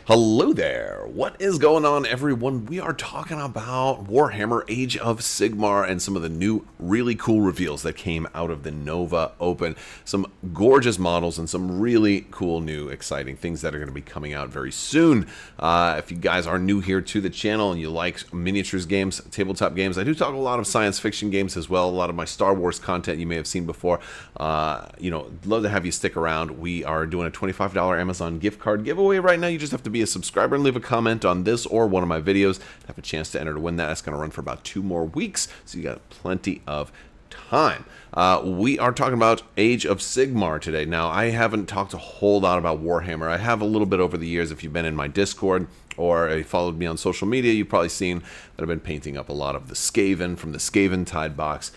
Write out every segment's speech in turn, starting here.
Hello there! What is going on, everyone? We are talking about Warhammer Age of Sigmar and some of the new really cool reveals that came out of the Nova Open. Some gorgeous models and some really cool new exciting things that are going to be coming out very soon. If you guys are new here to the channel and you like miniatures games, tabletop games, I do talk a lot of science fiction games as well. A lot of my Star Wars content you may have seen before. Love to have you stick around. We are doing a $25 Amazon gift card giveaway right now. You just have to be a subscriber and leave a comment on this or one of my videos to have a chance to enter to win that. That's going to run for about 2 more weeks, so you got plenty of time. We are talking about Age of Sigmar today. Now, I haven't talked a whole lot about Warhammer. I have a little bit over the years. If you've been in my Discord or you followed me on social media, you've probably seen that I've been painting up a lot of the Skaven from the Skaven Tide box.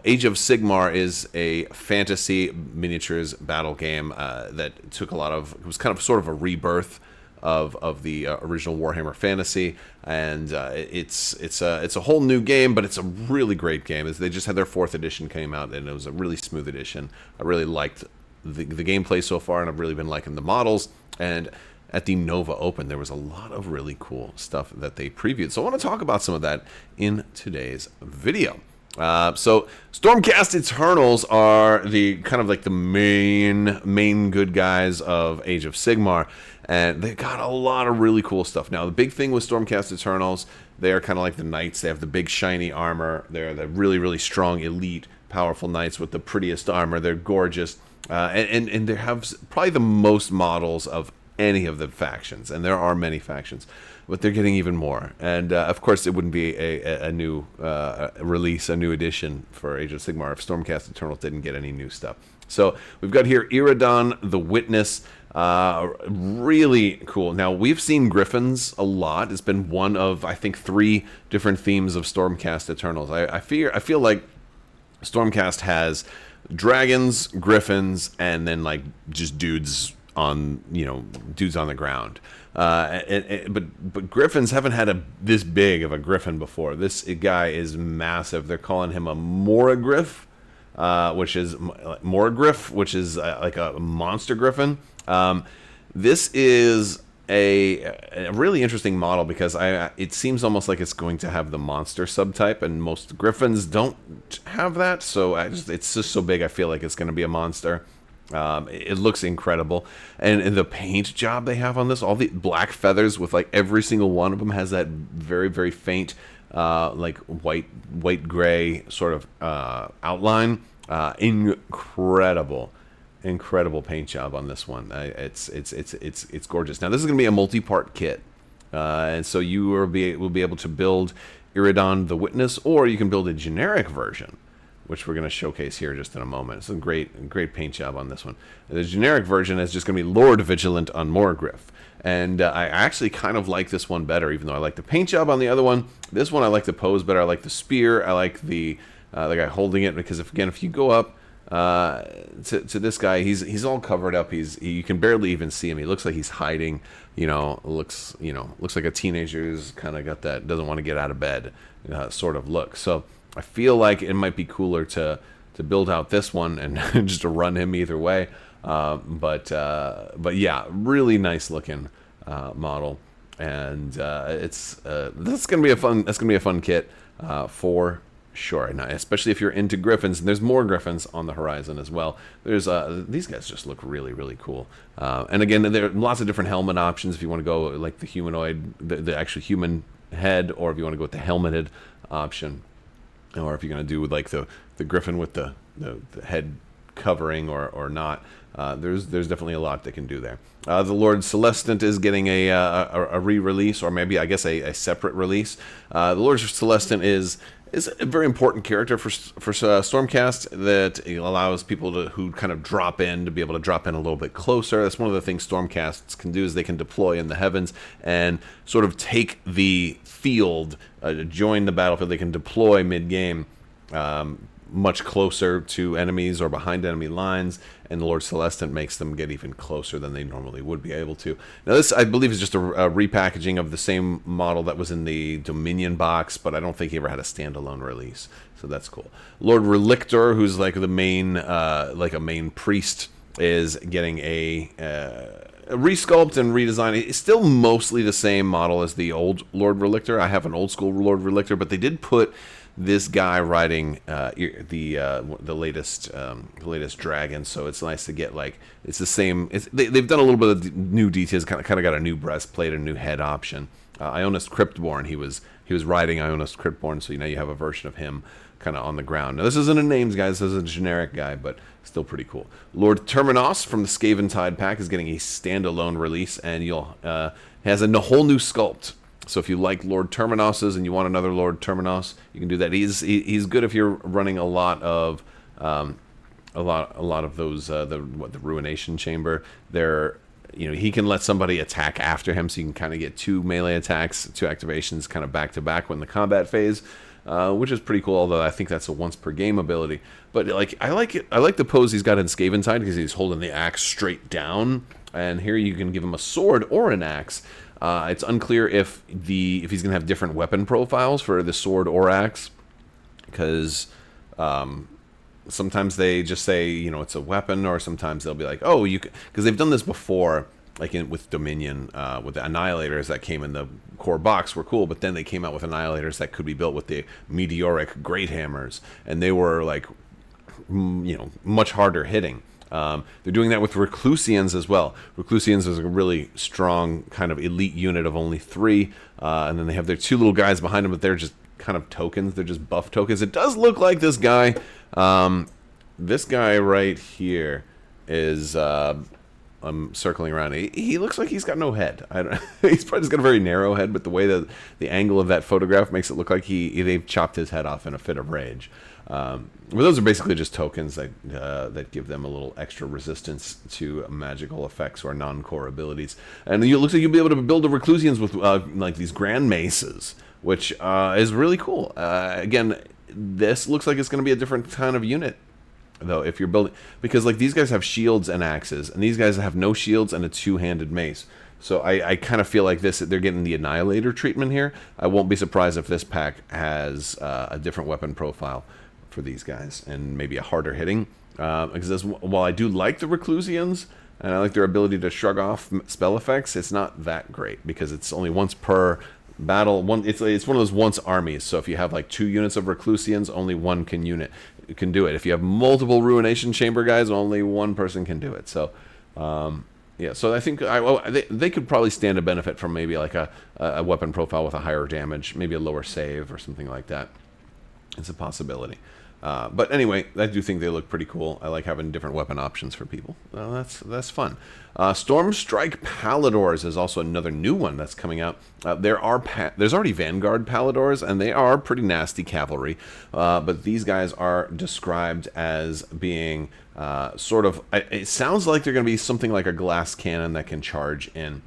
Age of Sigmar is a fantasy miniatures battle game that took a lot of, it was kind of sort of a rebirth of the original Warhammer Fantasy, and it's a whole new game, but it's a really great game. They just had their 4th edition came out, and it was a really smooth edition. I really liked the gameplay so far, and I've really been liking the models. And at the Nova Open, there was a lot of really cool stuff that they previewed. So I want to talk about some of that in today's video. So Stormcast Eternals are the kind of like the main good guys of Age of Sigmar, and they got a lot of really cool stuff. Now, the big thing with Stormcast Eternals, they are kind of like the knights. They have the big shiny armor. They're the really strong, elite, powerful knights with the prettiest armor. They're gorgeous, and they have probably the most models of any of the factions, and there are many factions, but they're getting even more. And of course, it wouldn't be a new release, a new edition for Age of Sigmar if Stormcast Eternals didn't get any new stuff. So we've got here Iradan the Witness, really cool. Now, we've seen Griffins a lot. It's been one of, I think, 3 different themes of Stormcast Eternals. I feel like Stormcast has dragons, griffins, and then like just dudes on the ground. But griffins haven't had this big of a griffin before. This guy is massive. They're calling him a Moragriff, which is like a monster griffin. This is a really interesting model because it seems almost like it's going to have the monster subtype, and most griffins don't have that. So it's just so big. I feel like it's going to be a monster. It looks incredible, and the paint job they have on this, all the black feathers with like every single one of them has that very faint like white gray sort of outline. Incredible paint job on this one. It's gorgeous. Now, this is going to be a multi-part kit, and so you will be able to build Iradan the Witness, or you can build a generic version, which we're going to showcase here just in a moment. It's a great paint job on this one. The generic version is just going to be Lord Vigilant on Moragriff. And I actually kind of like this one better, even though I like the paint job on the other one. This one I like the pose better. I like the spear. I like the guy holding it, because if you go up to this guy, he's all covered up. You can barely even see him. He looks like he's hiding. Looks like a teenager who's kind of got that doesn't want to get out of bed sort of look. So I feel like it might be cooler to build out this one and just to run him either way. But yeah, really nice looking model, and that's gonna be a fun kit for sure. Now, especially if you're into griffins, and there's more griffins on the horizon as well. There's these guys just look really cool. And again, there are lots of different helmet options if you want to go like the humanoid, the actual human head, or if you want to go with the helmeted option. Or if you're going to do with like the griffin with the head covering or not, there's definitely a lot they can do there. The Lord Celestant is getting a re-release, or maybe I guess a separate release. The Lord Celestant is a very important character for Stormcast, that allows people who kind of drop in to be able to drop in a little bit closer. That's one of the things Stormcasts can do, is they can deploy in the heavens and sort of take the field, join the battlefield. They can deploy mid-game much closer to enemies or behind enemy lines, and the Lord Celestant makes them get even closer than they normally would be able to. Now, this, I believe, is just a repackaging of the same model that was in the Dominion box, but I don't think he ever had a standalone release, so that's cool. Lord Relictor, who's like the main, like a main priest, is getting a resculpt and redesign. It's still mostly the same model as the old Lord Relictor. I have an old school Lord Relictor, but they did put this guy riding the latest dragon, so it's nice to get like it's the same. They've done a little bit of new details. Kind of got a new breastplate, a new head option. Ionis Cryptborn, he was riding Ionis Cryptborn, so now you have a version of him kind of on the ground. Now this isn't a names guy, this is a generic guy, but still pretty cool. Lord Terminos from the Skaven Tide pack is getting a standalone release, and has a whole new sculpt. So if you like Lord Terminos's and you want another Lord Terminos, you can do that. He's good if you're running a lot of those the Ruination Chamber. He can let somebody attack after him, so you can kind of get 2 melee attacks, 2 activations, kind of back to back when the combat phase, which is pretty cool. Although I think that's a once per game ability. But I like it. I like the pose he's got in Skaven Tide because he's holding the axe straight down, and here you can give him a sword or an axe. It's unclear if he's gonna have different weapon profiles for the sword or axe, because sometimes they just say it's a weapon, or sometimes they'll be like, oh, you because they've done this before, like with Dominion, with the Annihilators that came in the core box were cool, but then they came out with Annihilators that could be built with the Meteoric Great Hammers, and they were like much harder hitting. They're doing that with Reclusians as well. Reclusians is a really strong kind of elite unit of only 3, and then they have their 2 little guys behind them, but they're just kind of tokens. They're just buff tokens. It does look like this guy. This guy right here is I'm circling around. He looks like he's got no head. He's probably just got a very narrow head, but the way that the angle of that photograph makes it look like they've chopped his head off in a fit of rage. Well, those are basically just tokens that give them a little extra resistance to magical effects or non-core abilities. And it looks like you'll be able to build the Reclusians with like these Grand Maces, which is really cool. Again, this looks like it's going to be a different kind of unit, though, if you're building, because like these guys have shields and axes, and these guys have no shields and a 2-handed mace. So I kind of feel like they're getting the Annihilator treatment here. I won't be surprised if this pack has a different weapon profile for these guys, and maybe a harder hitting. Because while I do like the Reclusians, and I like their ability to shrug off spell effects, it's not that great, because it's only once per battle. It's one of those once armies, so if you have like 2 units of Reclusians, only 1 can do it. If you have multiple Ruination Chamber guys, only 1 person can do it. So yeah, so I think they could probably stand to benefit from maybe like a weapon profile with a higher damage, maybe a lower save or something like that. It's a possibility. But anyway, I do think they look pretty cool. I like having different weapon options for people. That's fun. Stormstrike Paladors is also another new one that's coming out. There's already Vanguard Paladors, and they are pretty nasty cavalry. But these guys are described as being sort of... It sounds like they're going to be something like a glass cannon that can charge in.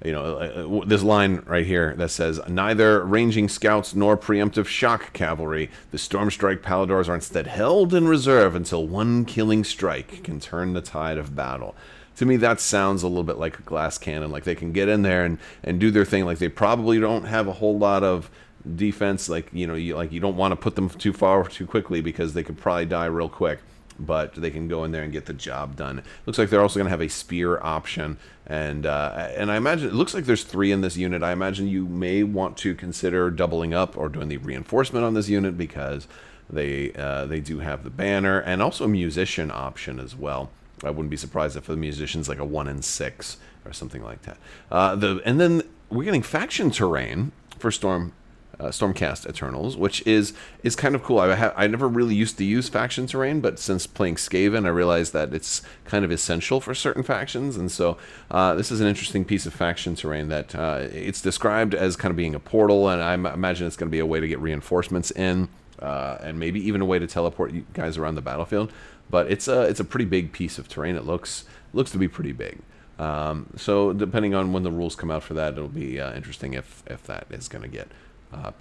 This line right here that says, neither ranging scouts nor preemptive shock cavalry, the Stormstrike Paladors are instead held in reserve until 1 killing strike can turn the tide of battle. To me, that sounds a little bit like a glass cannon, like they can get in there and do their thing. Like they probably don't have a whole lot of defense, you don't want to put them too far too quickly, because they could probably die real quick. But they can go in there and get the job done. Looks like they're also going to have a spear option, and I imagine it looks like there's 3 in this unit. I imagine you may want to consider doubling up or doing the reinforcement on this unit, because they do have the banner and also a musician option as well. I wouldn't be surprised if the musician's like a 1 in 6 or something like that. And then we're getting faction terrain for Stormcast Eternals, which is kind of cool. I never really used to use faction terrain, but since playing Skaven, I realized that it's kind of essential for certain factions, and so this is an interesting piece of faction terrain that it's described as kind of being a portal, and I imagine it's going to be a way to get reinforcements in, and maybe even a way to teleport you guys around the battlefield. But it's a pretty big piece of terrain. It looks to be pretty big. So depending on when the rules come out for that, it'll be interesting if that is going to get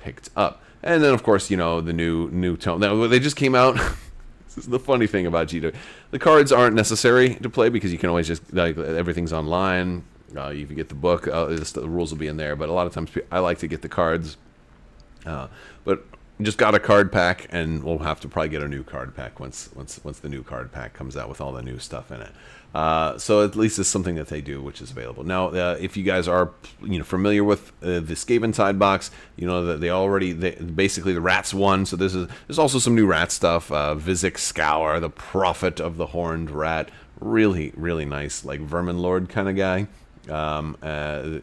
picked up. And then of course, the new tone. Now, they just came out. This is the funny thing about G2. The cards aren't necessary to play, because you can always just everything's online. You can get the book. The rules will be in there. But a lot of times I like to get the cards. But just got a card pack, and we'll have to probably get a new card pack once the new card pack comes out with all the new stuff in it. So at least it's something that they do, which is available. Now, if you guys are familiar with the Skaven side box, you know that basically the rats won. So there's also some new rat stuff. Vizek Scour, the Prophet of the Horned Rat, really really nice, like Vermin Lord kind of guy.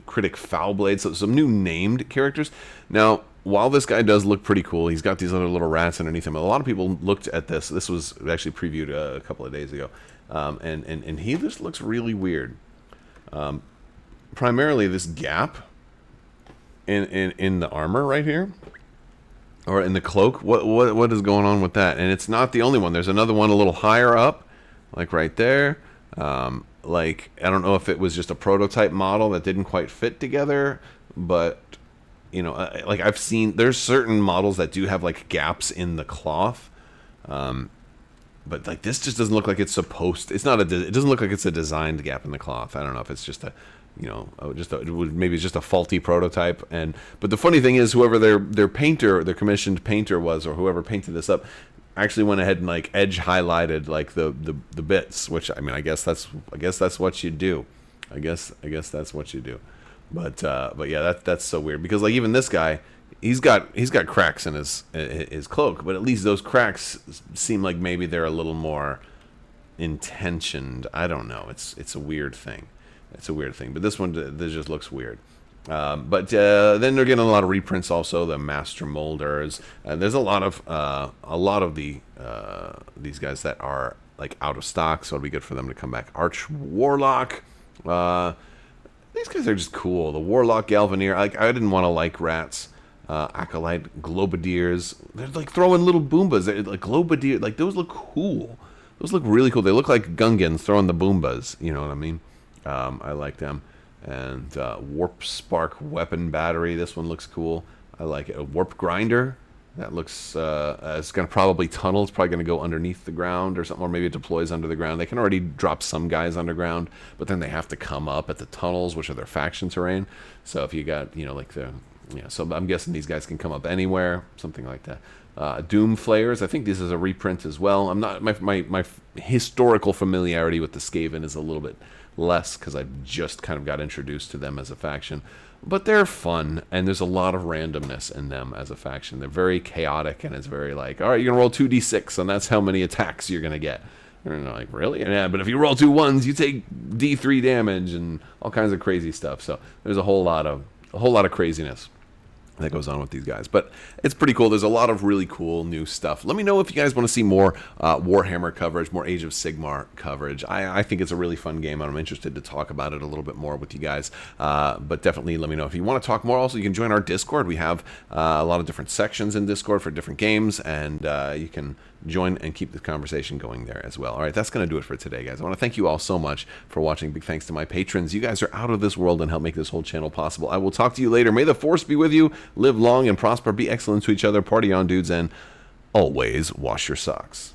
Critic Foulblade, so some new named characters. Now, while this guy does look pretty cool, he's got these other little rats underneath him. A lot of people looked at this. This was actually previewed a couple of days ago. And he just looks really weird. Primarily this gap in the armor right here, or in the cloak. What is going on with that? And it's not the only one. There's another one a little higher up, like right there. Like, I don't know if it was just a prototype model that didn't quite fit together, but like I've seen, there's certain models that do have like gaps in the cloth. But like this just doesn't look like it's supposed to. It doesn't look like it's a designed gap in the cloth. I don't know if it's just maybe it's just a faulty prototype. But the funny thing is, whoever their painter, their commissioned painter was, or whoever painted this up, actually went ahead and like edge highlighted like the bits, which I guess that's what you do. I guess that's what you do. But yeah, that's so weird, because like even this guy, he's got cracks in his cloak, but at least those cracks seem like maybe they're a little more intentioned. I don't know. It's a weird thing. It's a weird thing. But this just looks weird. But then they're getting a lot of reprints also. The Master Molders. There's a lot of these guys that are like out of stock, so it'll be good for them to come back. Arch Warlock. These guys are just cool. The Warlock Galvanier. I didn't want to like rats. Acolyte Globadiers. They're like throwing little Boombas. They're like Globadier. Like those look cool. Those look really cool. They look like Gungans throwing the Boombas. You know what I mean? I like them. And Warp Spark Weapon Battery. This one looks cool. I like it. A Warp Grinder. That looks, it's going to probably tunnel. It's probably going to go underneath the ground or something, or maybe it deploys under the ground. They can already drop some guys underground, but then they have to come up at the tunnels, which are their faction terrain. So if you got, so I'm guessing these guys can come up anywhere, something like that. Doom Flayers. I think this is a reprint as well. I'm not, my historical familiarity with the Skaven is a little bit less, because I just kind of got introduced to them as a faction. But they're fun, and there's a lot of randomness in them as a faction. They're very chaotic, and it's very like, all right, you're going to roll 2d6, and that's how many attacks you're going to get. And they're like, really? Yeah, but if you roll 2 1s, you take d3 damage, and all kinds of crazy stuff. So there's a whole lot of craziness that goes on with these guys. But it's pretty cool. There's a lot of really cool new stuff. Let me know if you guys want to see more Warhammer coverage, more Age of Sigmar coverage. I think it's a really fun game, and I'm interested to talk about it a little bit more with you guys. But definitely let me know if you want to talk more. Also, you can join our Discord. We have a lot of different sections in Discord for different games, and you can join and keep the conversation going there as well. All right, that's going to do it for today, guys. I want to thank you all so much for watching. Big thanks to my patrons. You guys are out of this world and help make this whole channel possible. I will talk to you later. May the Force be with you. Live long and prosper. Be excellent to each other. Party on, dudes, and always wash your socks.